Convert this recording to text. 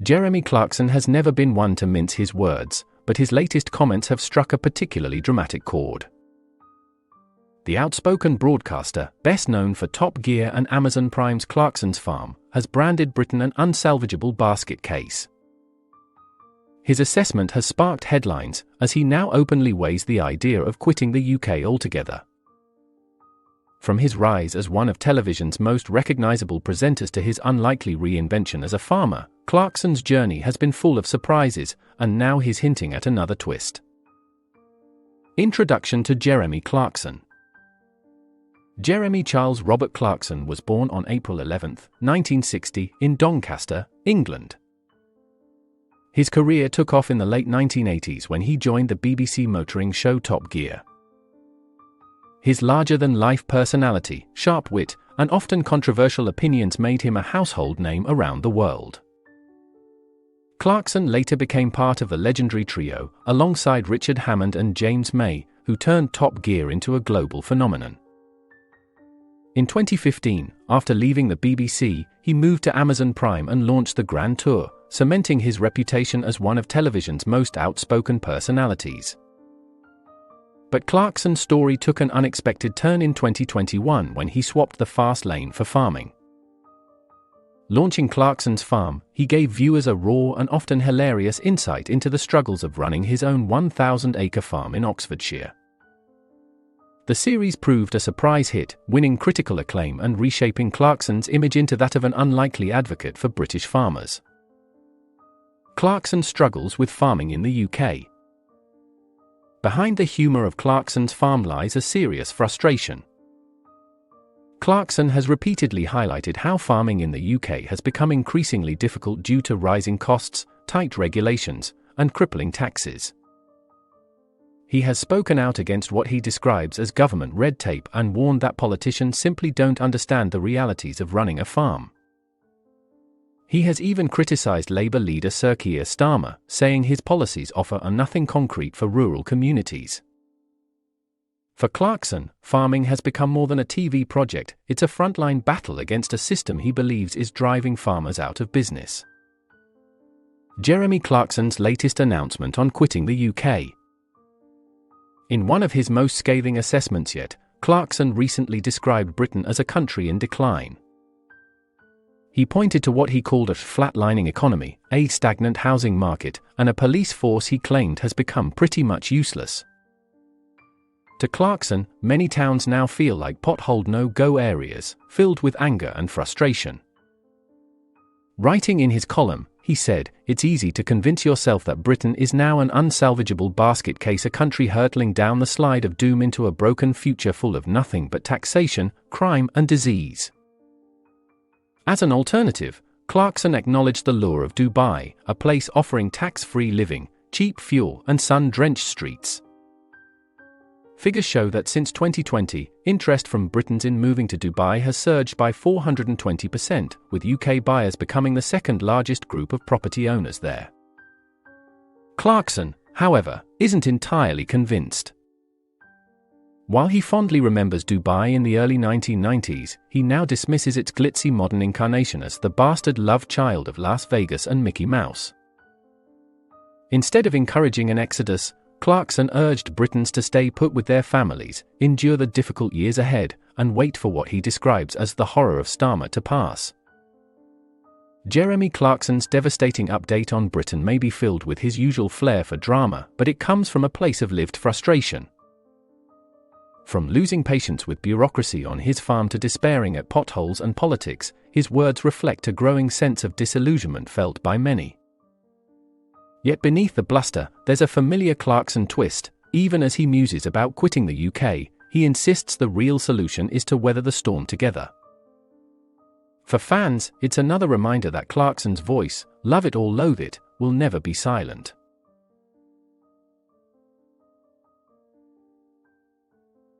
Jeremy Clarkson has never been one to mince his words, but his latest comments have struck a particularly dramatic chord. The outspoken broadcaster, best known for Top Gear and Amazon Prime's Clarkson's Farm, has branded Britain an unsalvageable basket case. His assessment has sparked headlines, as he now openly weighs the idea of quitting the UK altogether. From his rise as one of television's most recognisable presenters to his unlikely reinvention as a farmer, Clarkson's journey has been full of surprises, and now he's hinting at another twist. Introduction to Jeremy Clarkson. Jeremy Charles Robert Clarkson was born on April 11, 1960, in Doncaster, England. His career took off in the late 1980s when he joined the BBC motoring show Top Gear. His larger-than-life personality, sharp wit, and often controversial opinions made him a household name around the world. Clarkson later became part of the legendary trio, alongside Richard Hammond and James May, who turned Top Gear into a global phenomenon. In 2015, after leaving the BBC, he moved to Amazon Prime and launched the Grand Tour, cementing his reputation as one of television's most outspoken personalities. But Clarkson's story took an unexpected turn in 2021 when he swapped the fast lane for farming. Launching Clarkson's Farm, he gave viewers a raw and often hilarious insight into the struggles of running his own 1,000-acre farm in Oxfordshire. The series proved a surprise hit, winning critical acclaim and reshaping Clarkson's image into that of an unlikely advocate for British farmers. Clarkson struggles with farming in the UK. Behind the humour of Clarkson's Farm lies a serious frustration. Clarkson has repeatedly highlighted how farming in the UK has become increasingly difficult due to rising costs, tight regulations, and crippling taxes. He has spoken out against what he describes as government red tape and warned that politicians simply don't understand the realities of running a farm. He has even criticised Labour leader Sir Keir Starmer, saying his policies offer nothing concrete for rural communities. For Clarkson, farming has become more than a TV project, it's a frontline battle against a system he believes is driving farmers out of business. Jeremy Clarkson's latest announcement on quitting the UK. In one of his most scathing assessments yet, Clarkson recently described Britain as a country in decline. He pointed to what he called a flatlining economy, a stagnant housing market, and a police force he claimed has become pretty much useless. To Clarkson, many towns now feel like potholed no-go areas, filled with anger and frustration. Writing in his column, he said, "It's easy to convince yourself that Britain is now an unsalvageable basket case, a country hurtling down the slide of doom into a broken future full of nothing but taxation, crime and disease." As an alternative, Clarkson acknowledged the lure of Dubai, a place offering tax-free living, cheap fuel and sun-drenched streets. Figures show that since 2020, interest from Britons in moving to Dubai has surged by 420%, with UK buyers becoming the second largest group of property owners there. Clarkson, however, isn't entirely convinced. While he fondly remembers Dubai in the early 1990s, he now dismisses its glitzy modern incarnation as the bastard love child of Las Vegas and Mickey Mouse. Instead of encouraging an exodus, Clarkson urged Britons to stay put with their families, endure the difficult years ahead, and wait for what he describes as the horror of Starmer to pass. Jeremy Clarkson's devastating update on Britain may be filled with his usual flair for drama, but it comes from a place of lived frustration. From losing patience with bureaucracy on his farm to despairing at potholes and politics, his words reflect a growing sense of disillusionment felt by many. Yet beneath the bluster, there's a familiar Clarkson twist. Even as he muses about quitting the UK, he insists the real solution is to weather the storm together. For fans, it's another reminder that Clarkson's voice, love it or loathe it, will never be silent.